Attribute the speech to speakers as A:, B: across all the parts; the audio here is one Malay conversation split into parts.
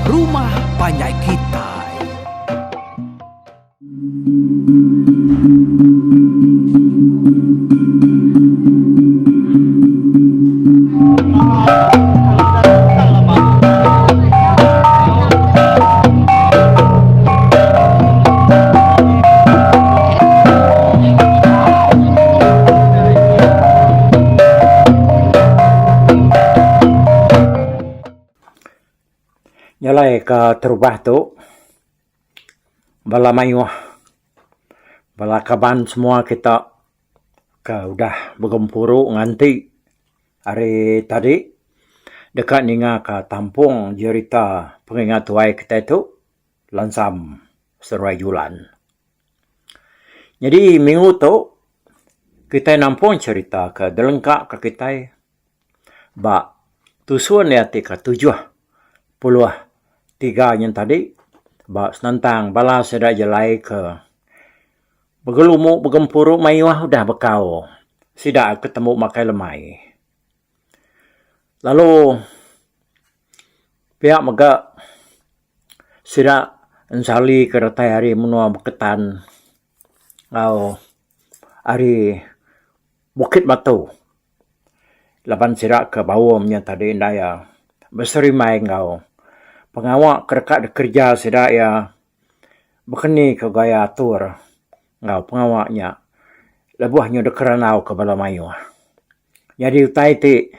A: Rumah Panjai Kitai.
B: Nyalai ka terubah tu bala mayuh bala kaban semua kita ka udah bergempuru nganti hari tadi dekat ninga ka tampung jerita pengingat tuai kita itu lansam seruai julan. Jadi minggu tu kita nampung cerita ke delengkak ke kita ba tusuan ya tika 73 yang tadi ba senantang bala seda jelai ke bergelumuk bergempuru mayuah udah bekau sida ketemu makai lemai. Lalu pihak mega sida ensali keratai hari menua beketan ngau hari Bukit Batu. Laban sida ke bawamnya tadi ndaya berserimai ngau pengawak kerkat kerja sida ya bekeni ke gaya atur ngau pengawaknya lebuhnya dekeranau ke bala mayu. Jadi utai ti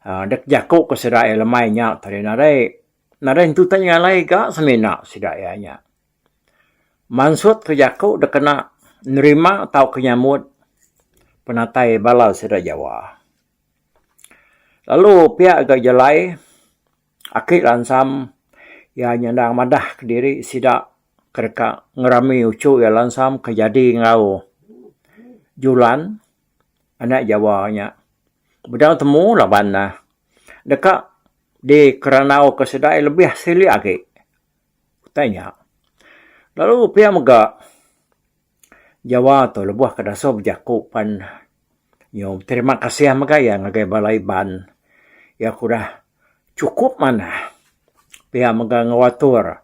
B: dek jakuk ke sida ya lemainya tadi narai tu tanya lai ka semena sida ya nya. Mansut ke jakuk dekena nerima atau kenyamut penatai bala sida Jawa. Lalu pihak agak jelai akik lansam ya nyandang madah ke diri sida kereka ngerami ucu ya lansam kejadi ngau julan anak Jawanya. Bedang temu laban nah dekat di keranau ke sida lebih sili akik. Tanya. Lalu pihak mega Jawa tu lebuh kedaso berjakuk pan yo terima kasih mega ya ngagai balai ban ya kudah cukup mana pihak mega ngawatur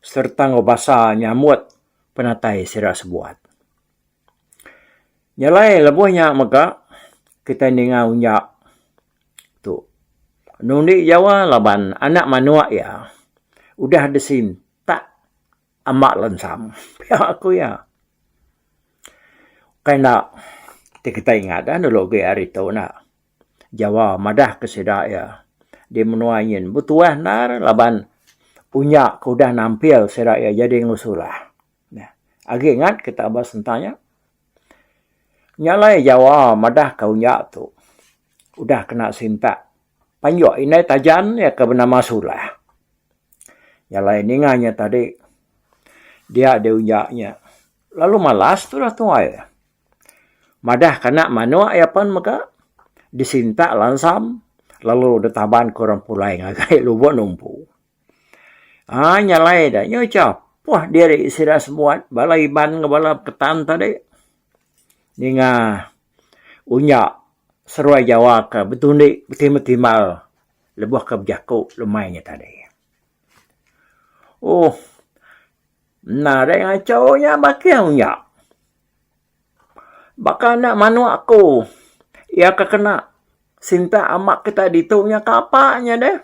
B: serta ngobasa nyamut penatai sira sebuat. Nyalai lebuhnya mega kita ninga unyak tu nundi Jawa laban anak manua ya udah desin tak amak lensam pihak aku ya kena kita ingat dulu ke hari tu nak Jawa madah keseda ya di menuain butuah nar laban punya kudah nampil sera ya jadi ngusulah. Nah, agi ingat kita bahas tentangnya. Nyalai Jawa madah kaunya tu udah kena sinta. Panjok ini tajan ya ke bena masulah. Nyalai ninganya tadi dia ada unyaknya. Lalu malas tu dah tuai. Madah kena manua ya pan maka disinta lansam lalu detaban korang pulai ngagai lubo numpu. Nyalai dah nyocap. Wah dia sida semua balai ban ngebala ketan tadi. Ninga unyak seruai Jawa ke betundi betimatimal lebuh ke berjakuk lumainya tadi. Oh. Nah ada yang cowoknya bakal unyak. Bakal nak manu aku. Ia kena sinta amak kita ditungnya kapaknya deh.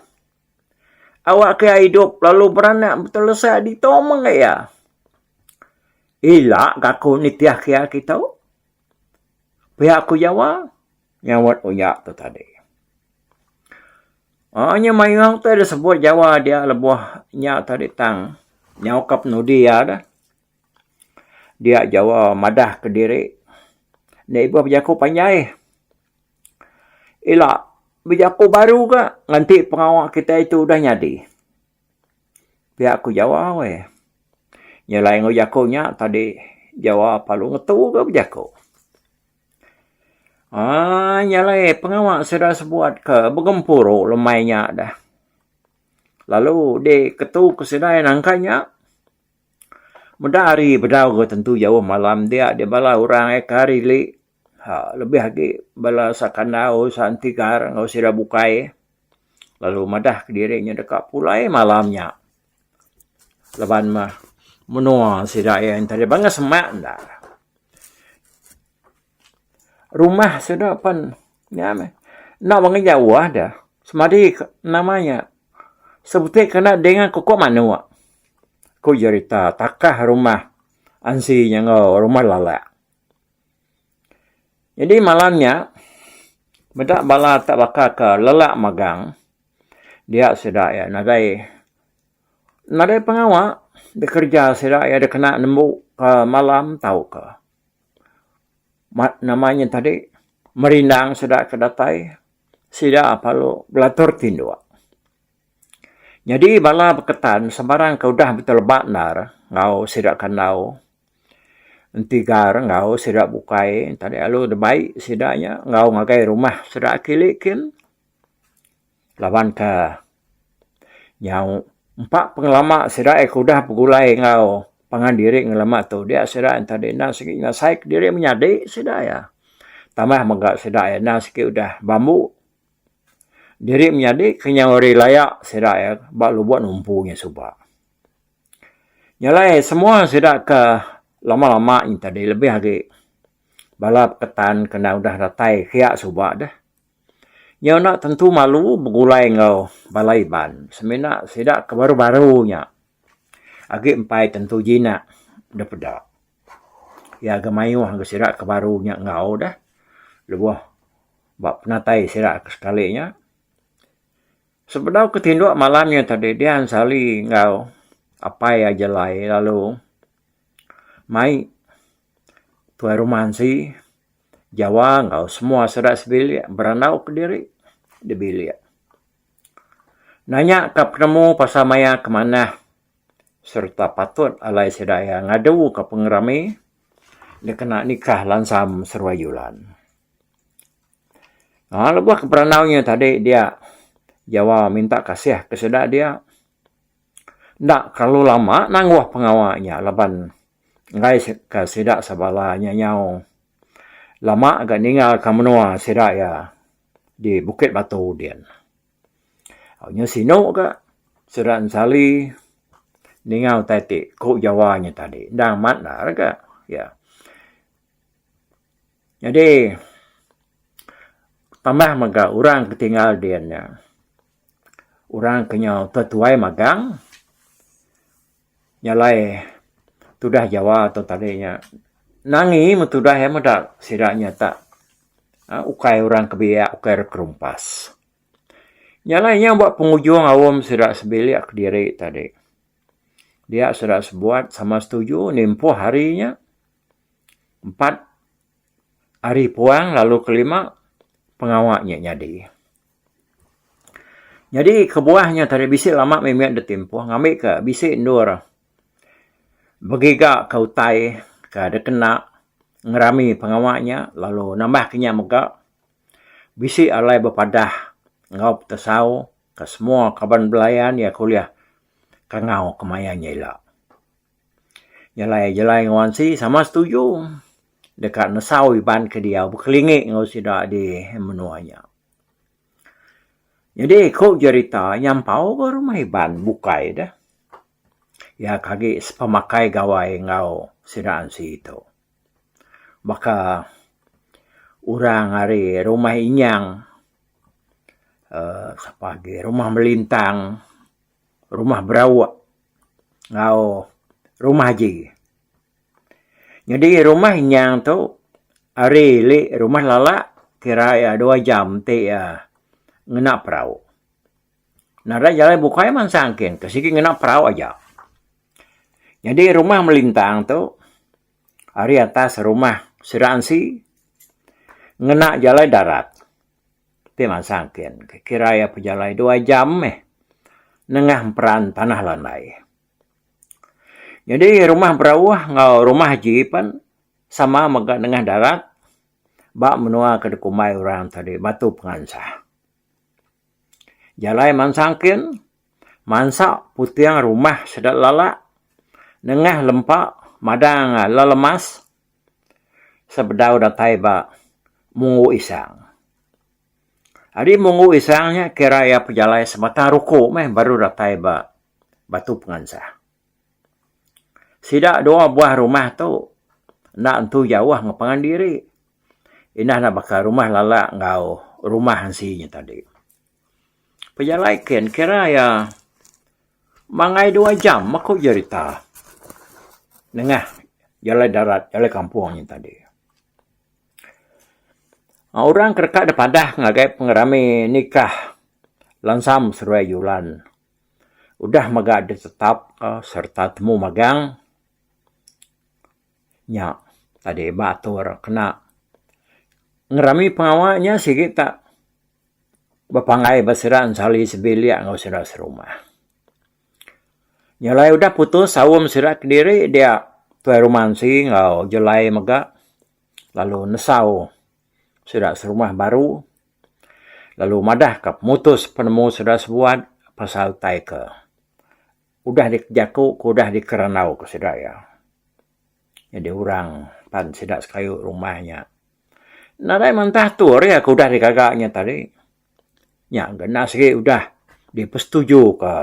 B: Awak kaya hidup lalu beranak betul saya ditomong ya. Ilak kaku nitiah kaya kita. Pihak aku Jawa nyawat unyak tu tadi. Hanya mayang tu ada sebut Jawa dia lebuh nyak tadi tang. Nyawkap nudi ya dah. Dia Jawa madah ke diri. Nek ibu berjaku panjai. Ilak berjaku baru ke? Nanti pengawak kita itu udah nyadi. Pihak aku Jawa weh. Nyalai ngojakunya tadi Jawa palu ngetu ke berjaku. Nyalai pengawak sudah sebuat ke bergempuru lemainya dah. Lalu di ketu kesedai nangkanya. Medari bedau ke tentu jauh malam dia bala orang ekari li. Lebih lagi bala sakandau santikar ngau sira bukai. lalu madah ke dirinya dekat pulai malamnya. Leban mah menua sida yang tadi bangga semak dah. Rumah sudah pan ya meh. Nak bangun jauh dah. Semadi namanya. Sebutnya kena dengan kokok manua. Ko cerita takah rumah ansi yang rumah lala. Jadi malamnya bedak bala tak bakal ke lelak magang. Dia sudah ya nadai pengawal bekerja sudah ya dia kena nembuk ke malam tahu ke. Namanya tadi merindang sudah kedatai sida apa lo belatur tindua. Jadi bala beketan sembarang kau dah betul batnar ngau sida kanau entigar ngau sida bukai tadi alu de baik sidanya ngau ngagai rumah sida kilikin lawan ke nyau empat pengelama sida aku dah pegulai ngau pangan diri ngelama tu dia sida tadi na sikit na saik diri menyadi sida ya tambah megak sida ya na sikit udah bambu diri menyadi kenyawari layak sida ya bak lu buat numpunya subak nyalai semua sida ke lama-lama ini tadi lebih lagi balap ketan kena udah ratai khiak subak dah nyau nak tentu malu begulai ngau balai ban semena sida ke baru-barunya agi empai tentu jina dah pedak. Ya gemayu hangga sirak kebarunya ngau dah. Lebuh bak penatai sirak sekalinya. Sebedau ketinduk malamnya tadi dia ansali ngau apa ya jelai lalu mai tuai romansi Jawa ngau semua sedak sebilik beranau ke diri di bilik. Nanya ke penemu pasal maya kemana serta patut alai sedaya ngadu ke pengerami dia kena nikah lansam serwayulan. Lebuh ke peranaunya tadi dia Jawa minta kasih ke sedak dia. Ndak kalau lama nangguh pengawaknya leban ngai ke sedak sabalanya nyau. Lama agak ninggal ke menua sedak ya di Bukit Batu dian. Nya sino ke sedak sali ningau tadi kok Jawanya tadi ndang mat na raga ya jadi tambah maga orang ketinggal diannya orang kenyau tetuai magang nyalai tudah Jawa atau tadinya nangi mutudah ya medak sidaknya tak ukai orang kebiak ukai kerumpas nyalainya buat pengujung awam sidak sebilik ke diri tadi. Dia sudah sebuat sama setuju nimpuh harinya 4 hari puang lalu kelima pengawaknya nyadi. Jadi kebuahnya tadi bisik lama memiak detimpuh ngambil ke bisik ndur. Begiga kau tai ke ada kena ngerami pengawaknya lalu nambah kenya megak. Bisik alai berpadah ngau tesau ke semua kaban belayan ya kuliah. Kangau kemayanya ilah. Jalai ngawansi sama setuju. Dekat nesau iban ke dia. Berkelingik ngau sidak di menuanya. Jadi kok cerita nyampau ke rumah iban bukai dah. Ya kaki pemakai gawai ngau sidak si itu. Baka orang hari rumah inyang. Rumah melintang. Rumah berawak. Ngau rumah haji. Jadi rumah yang tu hari li rumah lala kira ya 2 jam te ya ngena perahu. Nara jalan bukai man sangkin kesiki ngena perahu aja. Jadi rumah melintang tu hari atas rumah seransi ngena jalan darat. Te man sangkin kira ya pejalai 2 jam nengah peran tanah landai. Jadi rumah berawah ngau rumah haji pan sama megak nengah darat bak menua ke dekumai orang tadi batu pengansah. Jalai mansangkin mansak putiang rumah sedat lala nengah lempak madang lelemas sebedau datai bak mungu isang. Adi mungu isangnya kira ya pejalai semata ruko meh baru datai batu pengansah. Sida dua buah rumah tu nak entu jauh ngapangan diri. Inah nak bakal rumah lala ngau rumah hansinya tadi. Pejalai kira ya mangai 2 jam aku cerita. Nengah jalan darat, jalan kampungnya tadi. Orang kerkat depadah ngagai pengerami nikah lansam seruai yulan. Udah maga ada tetap serta temu magang. Nya tadi batur kena ngerami pengawaknya sikit tak bapangai basiran sali sebilia ngau sira serumah. Nyalai udah putus sawum sira kediri dia tuai romansi ngau jelai maga lalu nesau sira serumah baru lalu madah kap mutus penemu sira sebuat pasal tai ke udah dikejaku udah dikeranau ke sira ya. Jadi orang pan sidak sekayu rumahnya. Nadai mentah tur ya udah dikagaknya tadi. Ya gena sikit udah dipersetuju ke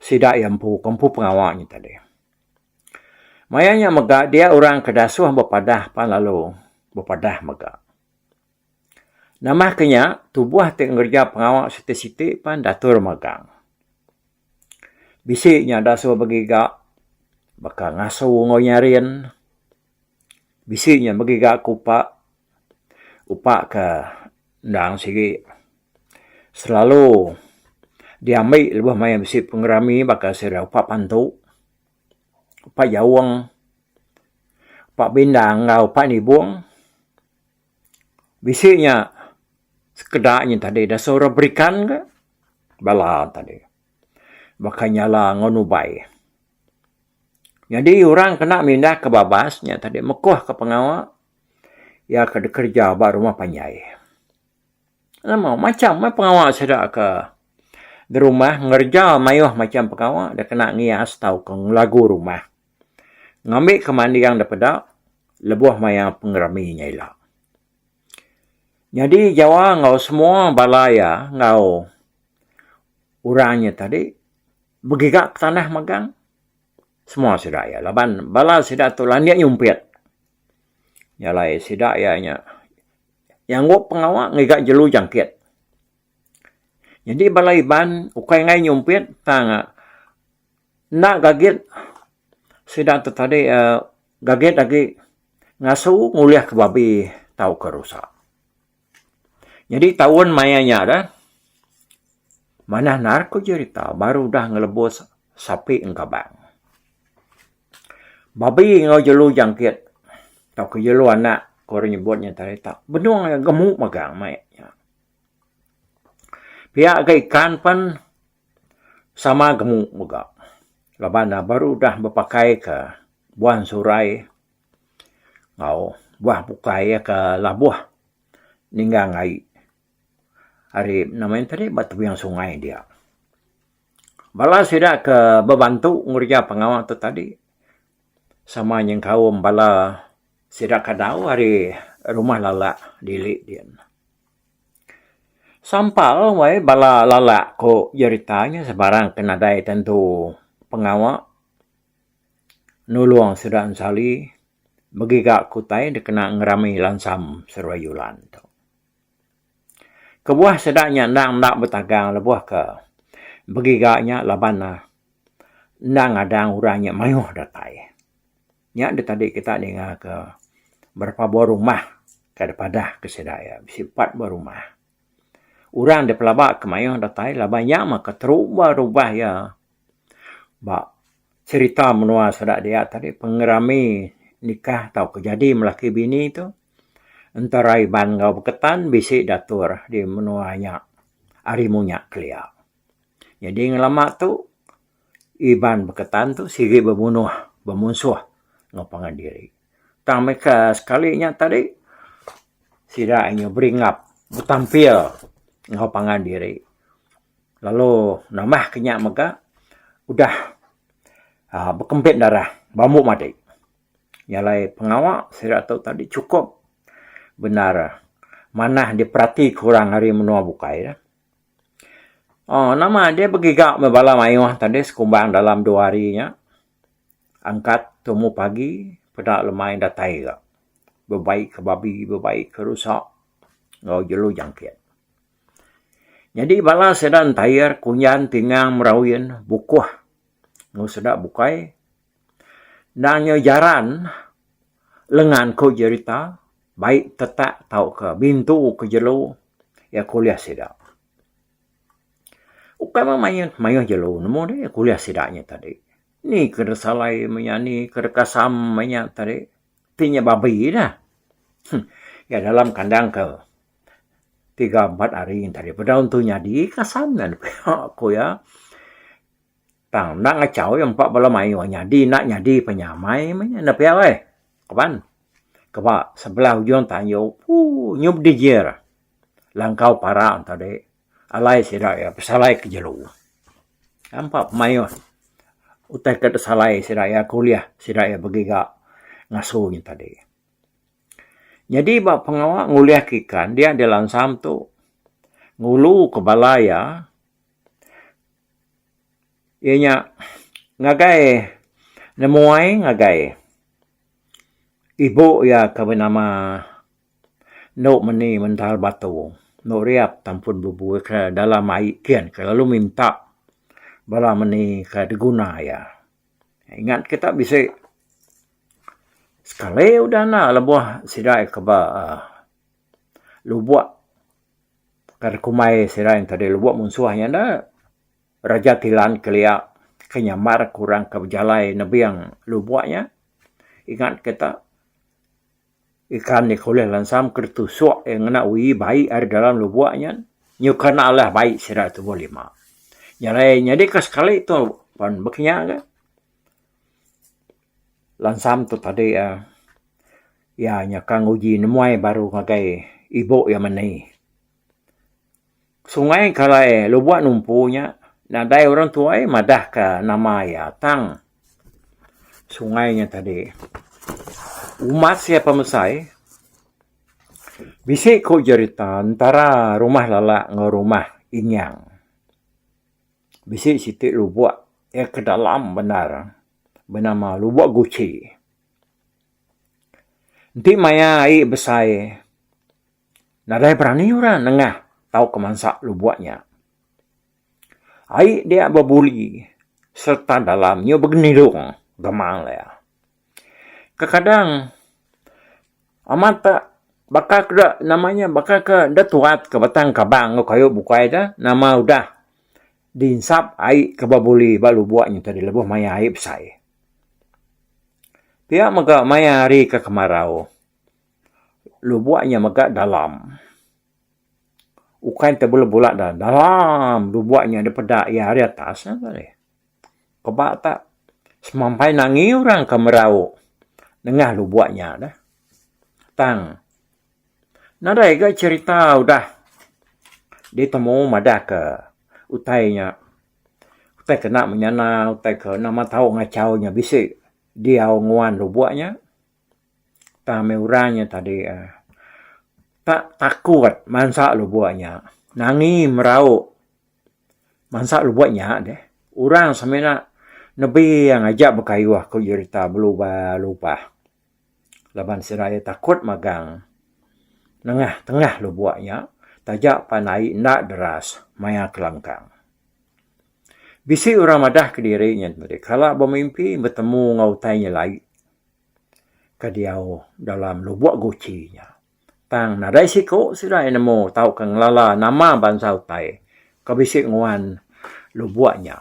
B: sidak yang kempu pengawaknya tadi. Mayanya mega dia orang kedasuh berpadah pan lalu berpadah mega. Nama kenya tubuh tik ngerja pengawak siti-siti pan datur magang. Bisiknya dasuh begigak bakal ngasuh ngoyarin. Bisiknya begigak kupak ke ndang sigi. Selalu diambil lebih maya bisik pengerami bakal sira upak pantu. Upak jawang. Upak bindang ngau upak nibuang. Bisiknya sekedaknya tadi dah suruh berikan ke bala tadi. Bakal nyala ngonubai. Jadi orang kena mindah ke babasnya tadi mekuah ke pengawak ya ke kerja ba rumah panjai. Nama macam pengawak sedak ke di rumah ngerja mayuh macam pengawak dah kena ngias tau ke lagu rumah. Ngambil kemandi yang dapat lebuh maya pengeraminya ilah. Jadi Jawa ngau semua balaya ngau urangnya tadi begigak ke tanah magang. Semua sidak ya. Laban bala sidak tu landia nyumpit. Nyalai sidak ya nya. Yang gua pengawak ngigak jelu jangkit. Jadi bala iban ukai ngai nyumpit tang nak gagit sidak tu tadi gagit lagi ngasuh nguliah ke babi tau ke rusak. Jadi tahun mayanya dah mana narko cerita baru dah ngelebus sapi engkabang. Babi ngau jelu jangkit. Tau ke jelu anak. Korang nyebutnya tadi tak. Benuang yang gemuk magang mayatnya. Pihak ke ikan pun sama gemuk magang. Labana baru dah berpakai ke buah surai. Ngau buah bukai ke labuh. Ninggang ngai. Hari namanya tadi batu yang sungai dia. Bala sidak ke berbantu ngurja pengawal tu tadi. Sama yang kaum bala sidak kadau hari rumah lala dilik dia. Sampal wai bala lala ko ceritanya sebarang kena dai tentu pengawak nuluang sidak sali begigak kutai dikena ngerami lansam serwayulan tu. Kebuah sedaknya nang nak bertagang lebuah ke begigaknya labana nang adang urangnya mayuh datai. Nya de tadi kita dengar ke berapa buah rumah ke depadah ke sedaya sifat buah rumah. Urang de pelabak ke mayuh datai labanya maka terubah-ubah ya. Ba cerita menua sedak dia tadi pengerami nikah tau kejadi melaki bini itu antara iban ngau berketan bisik datur di menuanya arimunya kelia. Jadi ngelama tu iban berketan tu sigi bermusuh ngapangan diri. Tang mereka sekalinya tadi sidaknya beringap bertampil ngapangan diri. Lalu namah kenyak maka udah berkempit darah bambu mati. Nyalai pengawak sidak tu tadi cukup benar manah diperhati kurang hari menua bukai dah. Nama dia begigak membala mayuh tadi sekumbang dalam 2 harinya. Angkat temu pagi, pada lemai datai gak. Berbaik ke babi, berbaik ke rusak. Ngau jelu jangkit. Jadi bala sedan tayar, kunyan, tingang, merawin, bukuh. Ngau sedak bukai. Nangnya jaran, lengan ko jerita, baik tetak tau ke bintu ke jelu, ya kuliah sedak. Ukai mayuh jelu, nemu dia kuliah sedaknya tadi. Ni kena salai menyani, kena kasam banyak tadi. Tinya babi dah. Ya dalam kandang ke 3-4 hari tadi. Pada untuk nyadi kasam dan aku ya. Tang nak ngacau yang 4 bala mayu nyadi nak nyadi penyamai mana nak pia weh. Kapan? Keba sebelah ujung tanyo. Nyub dijer. Langkau para tadi. Alai sidak ya pesalai ke jelu. Nampak mayu. Utai ke salai sidak kuliah sidak begiga ngasuhnya tadi. Jadi bak pengawak nguliah kikan dia di lansam tu ngulu ke balaya. Ianya ngagai nemuai ngagai. Ibu ya kebenama no meni mental batu. No riap tampun bubu ke dalam air kian ke lalu minta bala meni ke diguna ya. Ingat kita bisa sekali udah na lebuh sidai ke lubuak kar kumai sidai tadi lubuak munsuahnya dah raja tilan kelia kenyamar kurang ke jalai nabiang lubuaknya. Ingat kita ikan ni kuliah lansam kertusuk yang nak ui baik ada dalam lubuaknya nyukan Allah baik sidai tu boleh mak. Jadi ke sekali tu pan berkenyak ke. Lansam tu tadi ya nyakang uji nemuai baru ngagai ibu yang meni. Sungai kalai lubuak numpunya nadai orang tua madah ke nama ya tang. Sungainya tadi. Umat siapa mesai bisik ko cerita antara rumah lala dengan rumah inyang. Bisik sitik lubuak ke dalam benar bernama lubuak guci. Nanti maya air besai. Nadai berani orang nengah tahu kemansak lubuaknya. Air dia berbuli serta dalamnya bergenidung gemang lah. Kadang amat tak bakal ke namanya bakal ke datuat ke batang kabang kayu bukai dah nama udah diinsap air ke babuli balu buatnya tadi lebuh maya air besai. Pihak maga maya hari ke kemarau. Lubuaknya maga dalam. Ukain terbulat-bulat dah. Dalam lubuaknya daripada ya hari atas. Kebak tak. Semampai nangi orang kemarau. Dengah lubuaknya dah. Tang. Nadai ke cerita udah. Ditemu madah ke utainya. Utai kena menyana. Utai ke nama tahu ngacaunya bisik. Dia nguan lubuaknya. Tame urangnya tadi tak takut mansak lubuaknya. Nangi merau mansak lubuaknya deh. Urang samena nabi yang ajak berkayuah kau cerita berubah-ubah. Laban seraya takut magang. Tengah lubuaknya. Tajak panai nak deras maya kelangkang. Bisi orang madah ke dirinya tadi. Kalau bermimpi bertemu ngautainya lagi. Kadiau dalam lubuak gucinya. Tang nadai siko sudah nemu tahu kang lala nama bangsa utai. Kabisik nguan lubuaknya.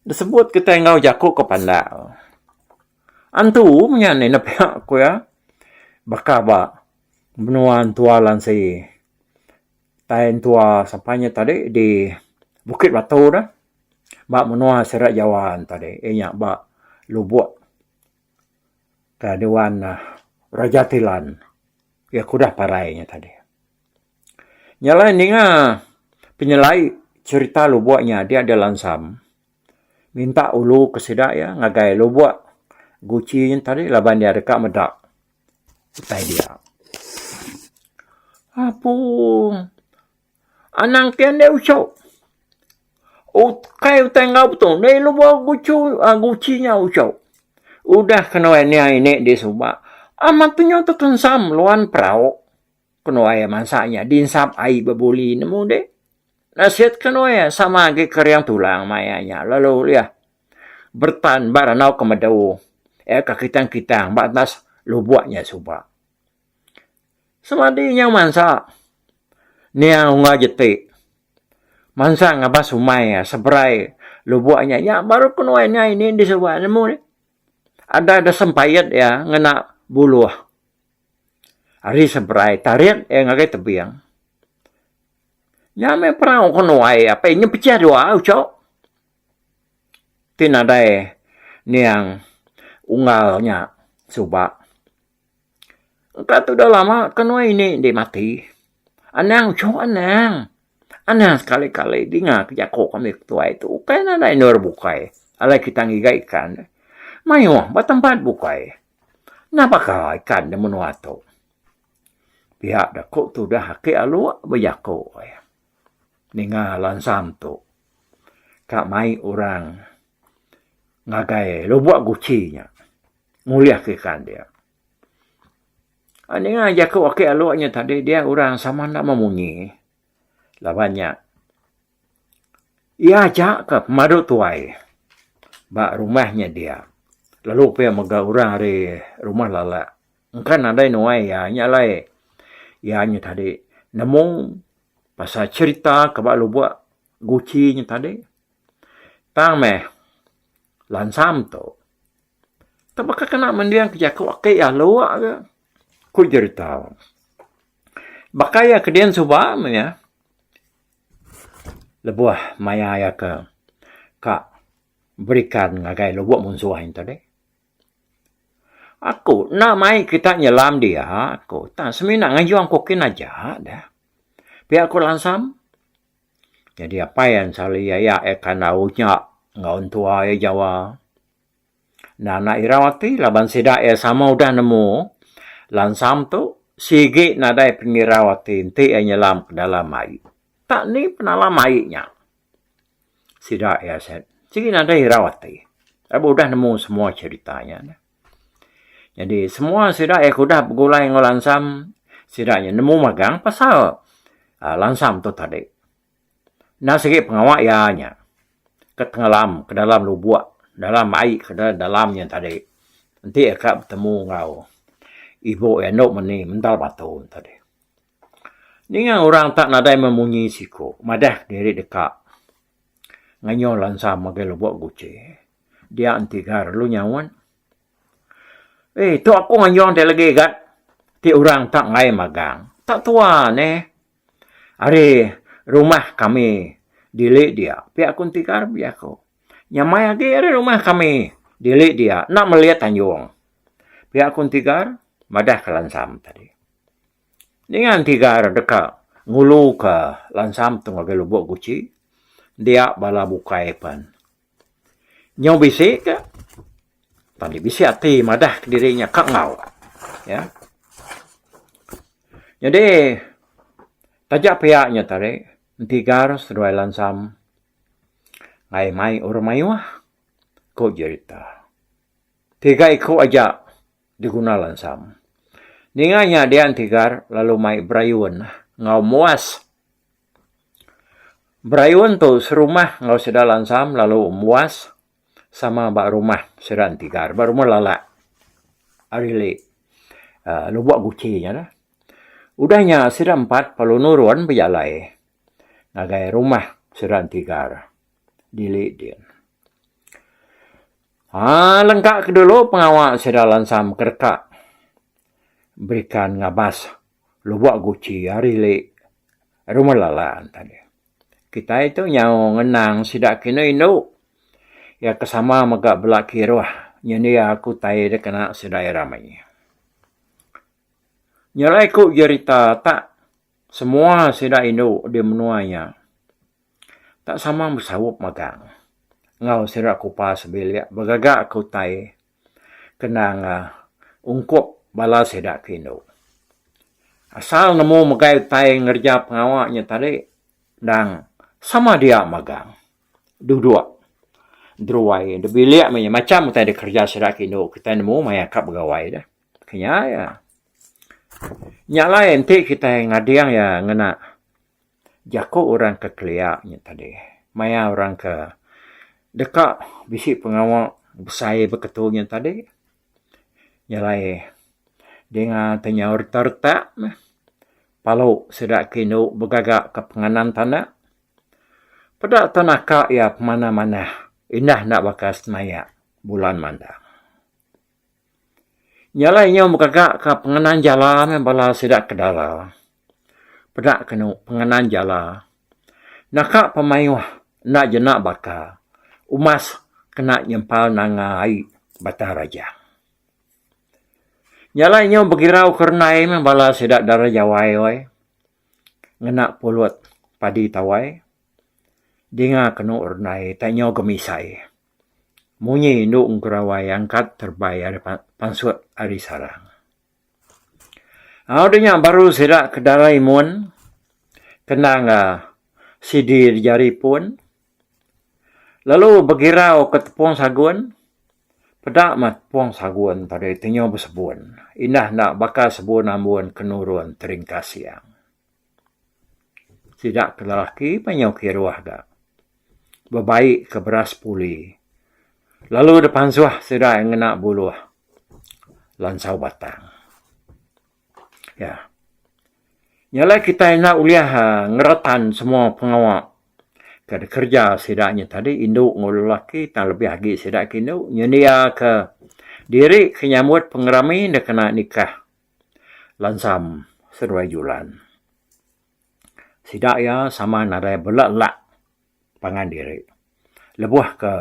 B: Disebut kita ngau jakuk ke pandau. Antu punya ni napiak ko ya. Baka ba benuan tualan si tain tua sampanya tadi di Bukit Batu dah. Bak menua serat Jawaan tadi. Inyak bak lubuak. Ke Dewan Raja Tilan. Ya kudah parainya tadi. Nyalain ni penyelai cerita lubuaknya. Dia ada lansam. Minta ulu kesidak ya. Ngagai lubuak. Gucinya tadi. Laban dia dekat medak. Utai dia. Apo, anang kian deu show. O kayo tengah betul, ni lu buat gucinya usau. Udah kena ini di subak. Amat punya tu tensam luan perau. Kena ayah masaknya, dinsap air berbuli nemu deh. Nasihat kena ayah sama ke keriang tulang mayanya. Lalu ya, bertan baranau kemadau. Kakitang-kitang, batas lu buatnya subak. Semadinya mansa. Ni yang ngajetik. Mansa ngabas umay seberai lu buatnya. Ya baru kena ini di subak nemu deh. Ada sempayat ya, ngena buluh. Hari seberai, tarik ngagai tebiang. Nyame perang kono ai apa ini pecah dua cok. Tinadai niang ungalnya subak. Engkau tu dah lama kono ini dia mati. Anang cok anang. Anang sekali-kali dia kejako kami ketua itu. Kan ada nur bukai. Alai kita ngigaikan. Mayo, batempat bukai. Napa kau ikan dia menuato? Pihak dah kok tu dah haki alu berjako. Ninga lansam tu. Kak mai orang ngagai lo buat gucinya. Mulia ikan dia. Ninga jako haki alunya tadi dia orang sama nak memunyi. Lawannya. Ia ajak ke pemadu tuai. Bak rumahnya dia. Lalu pia mega orang dari rumah lala. Engkan ada nuai ya nyalai. Ya nya tadi nemu pasal cerita kebak lu buat gucinya tadi. Tang meh lansam tu. Tapi kena mendiang kerja ku akai ya luak ke. Ku cerita. Bakaya kedian subam ya. Lebuah maya ya ke kak berikan ngagai lu buat munsuah yang tadi. Aku nak mai kita nyelam dia. Aku tak semina ngajuang kokin aja dah. Pihak aku lansam. Jadi apa yang sali ya ekan naunya ngaun tua ya Jawa. Nana Irawati laban sida sama udah nemu lansam tu sigi nadai pengirawati inti nyelam ke dalam air. Tak ni penalam airnya. Sida set. Sigi nadai Irawati. Abu udah nemu semua ceritanya. Jadi semua sida kudah begulai ngolansam sidanya nemu magang pasal lansam tu tadi. Nah segi pengawak ianya ke dalam lubuk, dalam air ke dalamnya tadi. Nanti akan bertemu ngau ibu enok meni mental batu tadi. Ni orang tak nadai memunyi siku, madah diri dekat. Nganyo lansam magai lubuk guci. Dia antigar lu nyawan. Tu aku nganyong dia lagi kat. Ti orang tak ngai magang. Tak tua ne. Hari rumah kami dilik dia. Pihak kuntikar biar aku. Nyamai lagi hari rumah kami dilik dia. Nak melihat tanjung. Pihak kuntikar madah ke lansam tadi. Dengan tigar dekat ngulu ke lansam tu ngagai lubuk guci. Dia bala bukai pan. Nyong bisik ke? Tadi bisa hati madah dirinya kak ngau. Ya. Jadi, tajak pihaknya tadi. Tigar seruai lansam. Ngai mai orang mayuah. Kau cerita. Tiga ikut aja diguna lansam. Ninganya dia tigar lalu mai berayun. Ngau muas. Berayun tu serumah ngau sedal lansam lalu muas. Sama bak rumah seran tigar. Bak rumah lalak. Arili. Lubuk gucinya dah. Udahnya seran 4 palu nurun berjalai. Nagai rumah seran tigar. Dilik dia. Lengkap ke dulu pengawal seran lansam kerkak. Berikan ngabas. Lubuk guci arili. Rumah lalak tadi. Kita itu yang ngenang sidak kena induk. Ya kesama magak belaki roh. Nyani aku tay dia kena sedai ramai. Nyalai ku cerita tak. Semua sedai induk dia menuanya. Tak sama bersawup magang. Ngau serak kupas biliak. Bagagak aku tay. Kenang ungkup bala sedak induk. Asal nemu magai utai ngerja pengawaknya tadi, dan sama dia magang. Dua-dua. Druai. Dia biliak macam utai dia kerja serak Indo. Kita nemu maya kap pegawai dah. Kenya ya. Nya lain ti kita ngadiang ya ngena jako orang ke keliaknya tadi. Maya orang ke dekat bisi pengawak besai beketunya tadi. Nya lain dengan tanya urta-urta palau sedak kino begagak ke penganan tanah. Pada tanah ka ya mana-mana indah nak bakas maya bulan mandang. Nyalainya begagak ke penganan jala bala sedak kedala. Pada kena penganan jala. Nakak pemayuh nak jenak baka. Umas kena nyempal nangai bata raja. Nyalainya begirau kernai bala sedak darah jawai. Ngenak pulut padi tawai. Dinga kena urnai tanya gemisai. Munyi induk ngkerawai angkat terbayar pansut ari sarang. Adanya baru sedak kedarai mun. Kenang sidir jari pun. Lalu begirau ke tepung sagun. Pedak mat tepung sagun tadi tanya bersebun. Indah nak bakal sebun ambun kenurun teringkas siang. Sidak ke lelaki penyau kiruah gak. Berbaik ke beras puli. Lalu depan suah sedak yang ngena buluh. Lansau batang. Ya. Nyala kita nak uliah ngeratan semua pengawak. Kada kerja sedaknya tadi. Induk ngulu lelaki tak lebih lagi sedak induk. Nyedia ke diri kenyamut pengerami dia kena nikah. Lansam seruai julan. Sedak ya sama nadai belak-lak. Pangan diri. Lebuh ke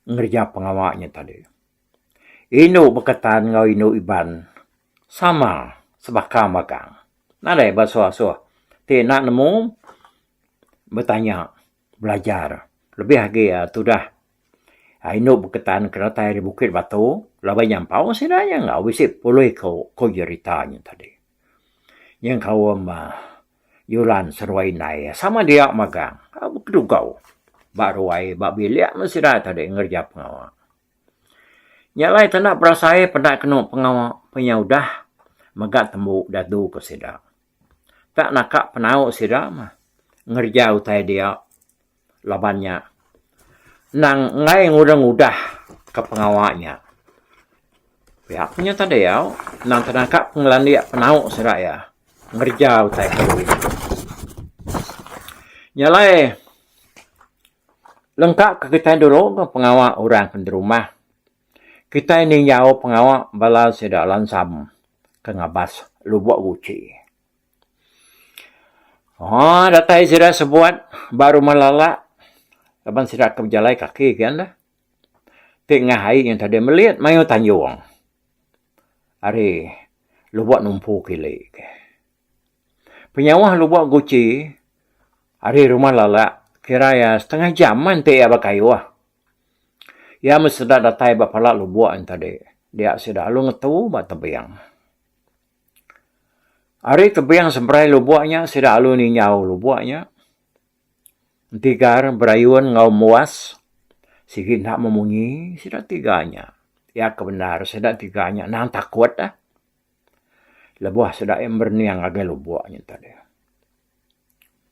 B: ngerja pengawaknya tadi. Inu berkatan ngau inu iban. Sama sebaka magang. Nadai basuh-asuh. Ti nak nemu. Bertanya. Belajar. Lebih lagi ya tudah. Inu berkatan kereta di Bukit Batu. Labai nyampau sidanya ngau wisip pulih kau jeritanya tadi. Yang kau yulan seruai nai. Sama dia magang. Kedugau. Bak ruai, bak biliak mesti dah tadi ngerja pengawak. Nyalai tak berasai pada kena pengawak penyaudah. Megat tembuk dadu ke sidak. Tak nakak penau sidak mah. Ngerja utai dia. Labannya. Nang ngai ngudah-ngudah ke pengawaknya. Pihaknya tadi ya. Nang tenangkap pengelandiak penau sidak ya. Ngerja utai keluar. Nyalai. Lengkap ke kita dulu ke pengawak orang ke rumah. Kita ini jauh pengawak bala sedak lansam ke ngabas lubuk guci. Oh, datai sira sebuat baru melala. Laban sira ke berjalai kaki kan dah. Tengah hari yang tadi melihat mayu tanjung. Hari lubuk numpu kilik. Penyawah lubuk guci. Hari rumah lala. Kira ya setengah jaman te ya bakai wah. Ya mesti dah datai bapala lubuk yang tadi. Dia sudah lu ngetu ba tebiang. Hari tebiang sembrai lubuknya sudah lu ni nyau lubuknya. Tigar berayun ngau muas. Sikit nak memunyi sudah tiganya. Ya kebenar sudah tiganya. Nang takut dah. Lebuh sudah yang berniang agak lubuknya tadi.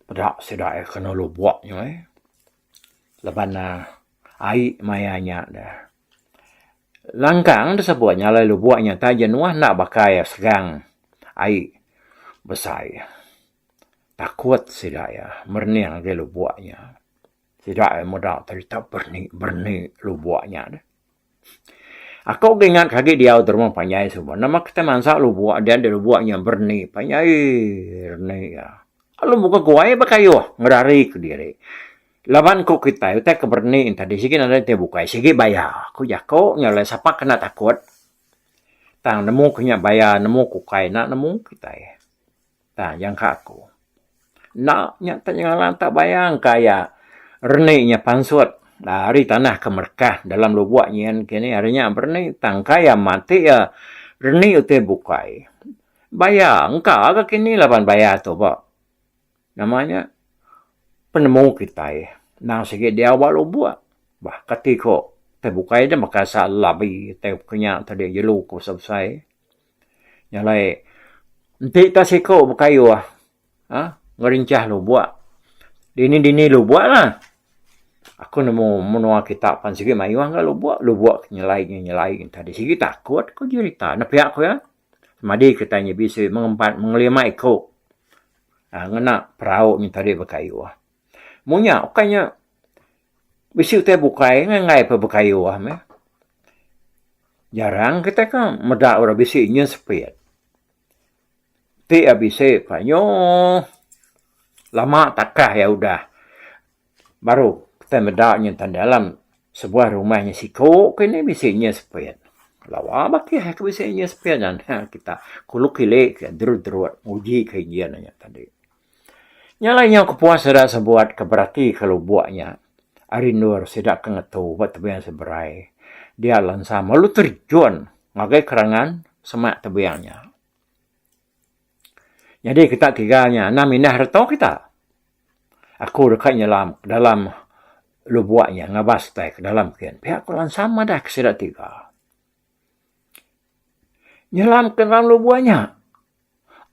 B: Pedak sedai kena lubuknya. Lepas air mayanya dah. Langkang disebut nyalai lubuknya. Tajan wah nak bakai segang air besar. Takut sedai merniang ke lubuknya. Sedai mudah terita berni lubuknya dah. Aku ingat kaki dia rumah panjai semua. Nama kita mansak lubuk dia ada lubuknya berni panjai berni ya. Lalu buka kuai bakayo ngerari ke diri. Laban ko kita utek ke berni tadi sige ada te bukai sige bayar. Ku jako nyalai siapa kena takut. Tang nemu kenya bayar nemu kukai nak nemu kita ya. Tang yang aku. Nak nyata jangan tak bayang kaya reninya pansut dari tanah ke Mekah dalam lubuknya kini harinya berni tang kaya mati ya reni ute bukai. bayar. Engkau agak kini laban bayar tu, Pak. Namanya penemu kita nang sige dia awal buat. Bah, ketika terbuka dia maka salabi kenya tadi jelu ko selesai. Nyalai nanti ta siko bukayo ngerincah lu buat. Dini lu buat lah. Aku nemu menua kita pan sige mayu angka lu buat nyelai tadi sige takut ko cerita. Na pihak ko ya. Madi kita bisa mengelima iko. Ngena perahu ni tadi berkayu. Munya, okanya bisi te bukai ngai pa berkayu me. Jarang kita kan medak ora bisi nya sepet. Ti abise panyo lama takah ya udah. Baru kita medaknya tan dalam sebuah rumahnya siko kini bisi nya sepet. Lawa baki ke bisi nya sepet dan kita kulukile ke derut uji kajiannya tadi. Nyalanya kepuasan dah sebuat keberati kalau buatnya. Ari nur sedak kengetu buat tebiang seberai. Dia lansam lalu terjun ngagai kerangan semak tebiangnya. Jadi kita tiganya naminah reto kita. Aku dekat nyelam dalam lu buatnya ngabas ke dalam kian. Pihak lansam dah kesedak tiga. Nyelam ke dalam lu buatnya.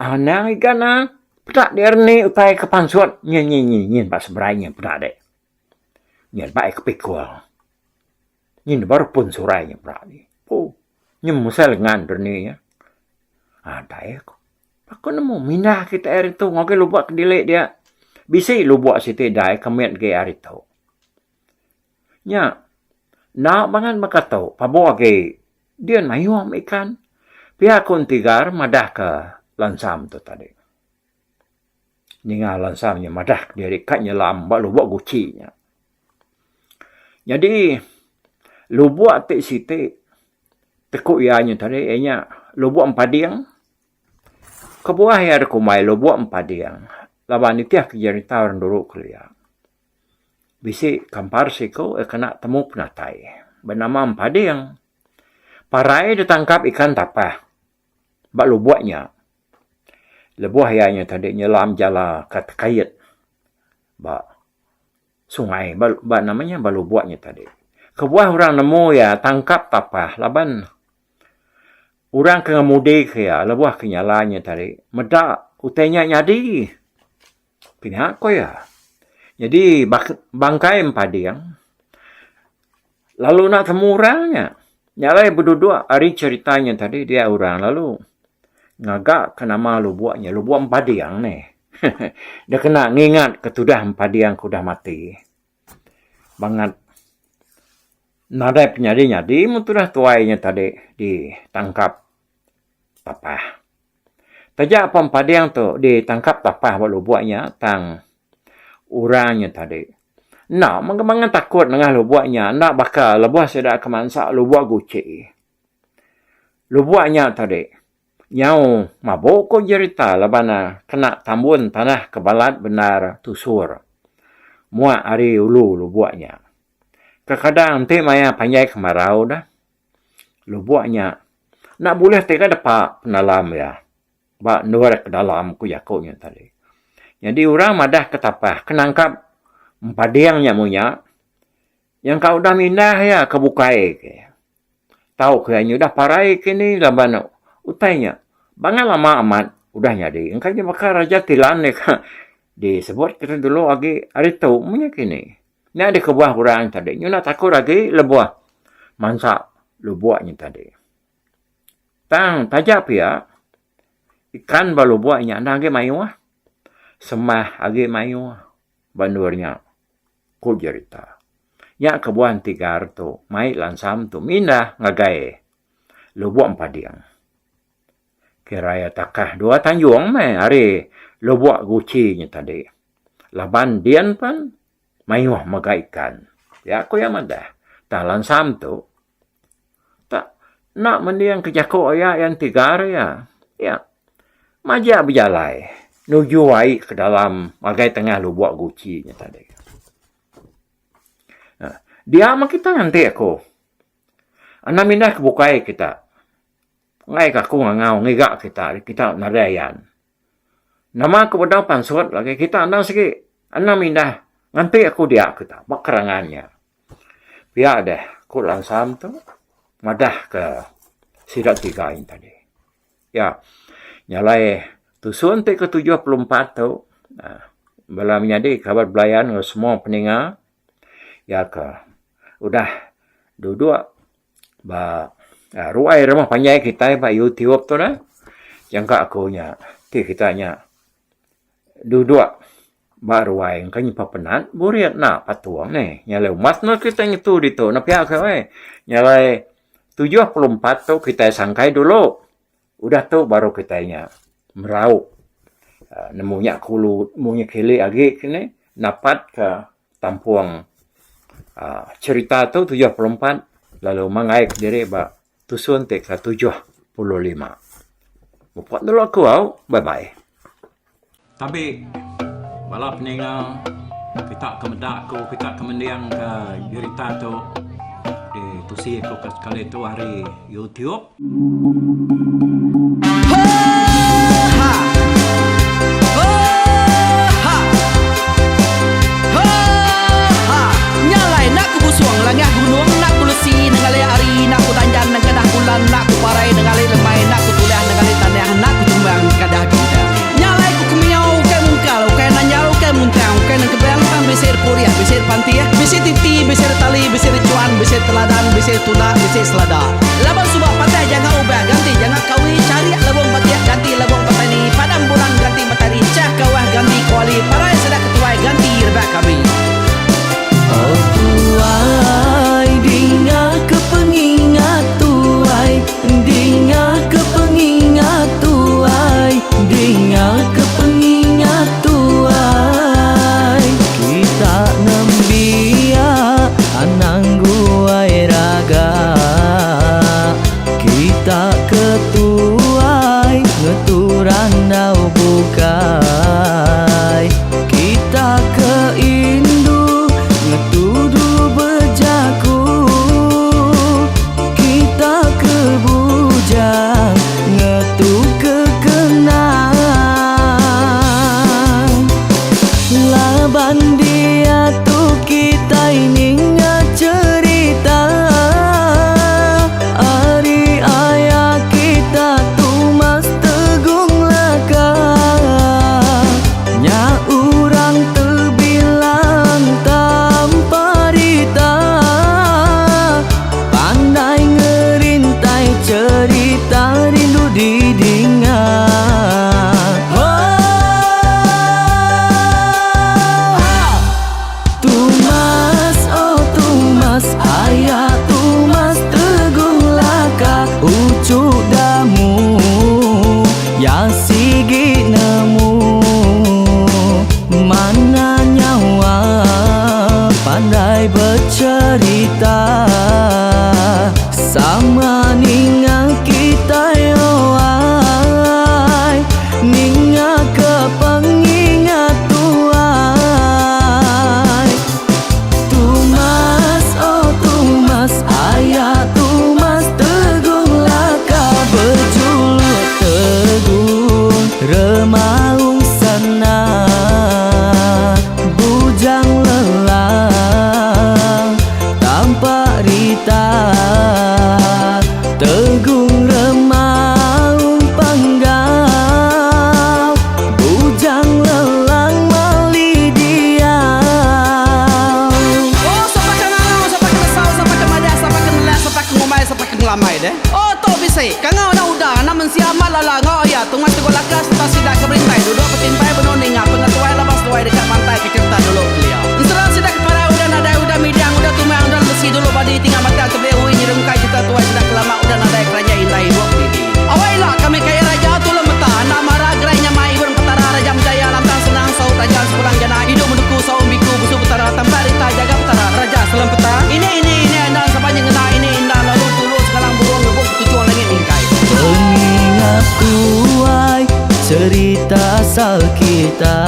B: Anang ikan tak dia ni utai ke pansut nyin pas seberainya pernah dek. Nyin baik kepikul. Nyin baru pun surainya pernah ni. Nyin musel ngan berni ya. Ada ya. Aku nemu minah kita air itu ngoke lu buat kedilek dia. Bisa lu buat situ dai kemet ke air itu. Nya nak bangan makatau pabawa ke dia mayuam ikan. Pihak kun tigar madah ke lansam tu tadi. Ninga lansamnya madah dari katnya lamba lu buat gucinya. Jadi lu buat tek site tekuk ianya tadi lu buat empadiang. Kebuah ya kumai lu buat empadiang. Laban itu kejarita orang dulu kuliah. Bisi kampar siko kena temu penatai. Bernama empadiang. Parai ditangkap ikan tapah. Bak lu buatnya. Lebuah ianya tadi nyelam jala kat kayat. Ba sungai, ba namanya balu buatnya tadi. Kebuah orang nemu ya tangkap tapah. Laban orang kengemudi ke ya, lebuah kenyalanya tadi. Medak utainya nyadi. Pihak ko ya. Jadi bangkai empadiang. Lalu nak temu orangnya. Nyalai berdua hari ceritanya tadi dia orang lalu. Ngagak ke nama lu buatnya. Lu buat empadiang ni. Dia kena ngingat ketudah empadiang kudah mati. Banget. Nadai penyadi-nyadi. Mutudah tuainya tadi ditangkap tapah. Tajak apa empadiang tu ditangkap tapah lu buatnya. Tang urangnya tadi. Nak, mangan takut dengan lu buatnya. Nak bakal lebuah sedak kemansak lu buat guci. Lu buatnya tadi. Nyau mabok ko cerita labana kena tambun tanah kebalat benar tusur. Muak hari ulu lu buatnya. Kadang nanti maya panjai kemarau dah. Lu buatnya. Nak boleh tega dapat penalam ya. Bak nuar ke dalam ku yakunya tadi. Jadi orang madah ketapah. Kenangkap empadiangnya munya. Yang kau dah minah ya kebukai ke. Tahu kayaknya dah parai kini labana. Utainya, bangan lama amat udah nyadi. Engkau bakal raja tilan ni kan. Disebut kita dulu lagi hari tu punya kini. Ni ada kebuah orang tadi. Nyuna takut lagi lebuah. Mansak lebuahnya tadi. Tang tajap ya. Ikan balu buahnya. Anda lagi mayu ah. Semah lagi mayu ah. Bandurnya. Ku cerita. Ya kebuahan tigar tu. Mai lansam tu. Mindah ngagai. Lebuah empadiang. Kiraya takah dua tanjung me hari lo buat gucinya tadi. Laban dian pan mayuh magaikan. Ya aku yang madah. Talan sam tu. Tak nak mendiang kejako ya yang tigar ya. Ya. Maja berjalai. Nuju wai ke dalam magai tengah lo buat gucinya tadi. Nah, dia sama kita nanti aku. Anak mindah kebukai kita. ngai ka ku ngau ngiga kita nadayan. Nama aku bedau pansot lagi kita andang segi anang mindah nganti aku dia kita bakarangannya. Biar deh ku langsam tu madah ke sirat 3 ini tadi. Ya, nyalai tusun te ke 74 tu. Bala menjadi kabar belayan semua peninga. Ya ke udah dua ruai rumah panjai kita ba YouTube tu dah. Jangka aku nya kitanya dua baruai kan nyipa penat buriat na patuang nih nyalai umat no kita nyetu di tu na pihak we nyalai 74 tu kita sangkai dulu udah tu baru kitanya merau nemunya kulu nemunya kili agi kini napat ke tampuang cerita tu 74 lalu mangai diri ba tusun te ke 75 buat dulu aku bye bye. Tapi balap ninga kita kemedak ko kita kemendiang ke cerita tu di tusi ko kali tu hari YouTube.
A: Nyalai nak ku busuang langah gunung nak ku lesi nengalai ari nak ku tanjan nang kadah bulan nak ku parai nengalai lemai nak ku tulah nengalai tanah nak ku tumbang kadah kita. Nyalai ku kumiau ke mungkal ke nanjal ke muntang ke nang kebang tam besir puria besir pantia besir titi besir tali besir cuan besir teladan besir tuna besir selada. Labang subak patah jangan ubah ganti jangan kawi cari labang patiak ganti labang petani padam bulan ganti matahari cah kawah ganti kuali parai sedak ketuai ganti rebak kami.
C: Oh tuai, dinga kepengingat tuai, dinga kepengingat tuai, dinga kepengingat tuai. Kita nembia anang guai raga, kita ketuai ngeturan dau bukai, kita keindu ngetudu bejaku, kita kebujang ngetu kekenang. Laban dia tu kita ini cerita ari ayah kita tu mas tegung laka nya urang terbilang tanpa rita pandai ngerintai cerita rindu didingat. Tumas oh tumas ayah tumas tegung laka ucuk damu ya sigi nemu mana nyawa pandai bercerita sama ninga kita yoai ninga kepengingat tuai. Tumas oh tumas ayah tumas tegung laka berjuluk tegung remaung sana bujang lelang tanpa rita tegung remaung panggau bujang lelang mali diau.
A: Oh, sampai ke ngau, sampai ke sau, sampai ke madah, sampai ke nelas, sampai ke ngumai, sampai ke ngelamai deh. Oh, to bisa. Kangau na udah, namun siamat lala ngau ya, tungas tu lakas, tas sidak keberintai, duduk petintai benoning, pengatuai labas tuai dekat pantai kecerita dulu beliau. Inseran sidak para udah nada udah midang, udah tumang, udah besi dulu badi tinggal mata terbehui nyirungkai kita tuai sidak lama udah nada kerja indah hidup ini. Awailah kami kaya raja tu lemeta, nak marah gerainya mai burung petara raja menjaya lantang senang saut raja sepulang jana hidup menduku saum biku busu petara tambah rita jaga petara raja selam peta. Ini anda sepanjang kena ini indah lalu tulus sekarang burung ngebuk tujuan langit ingkai.
C: Pengingat tuai cerita asal kita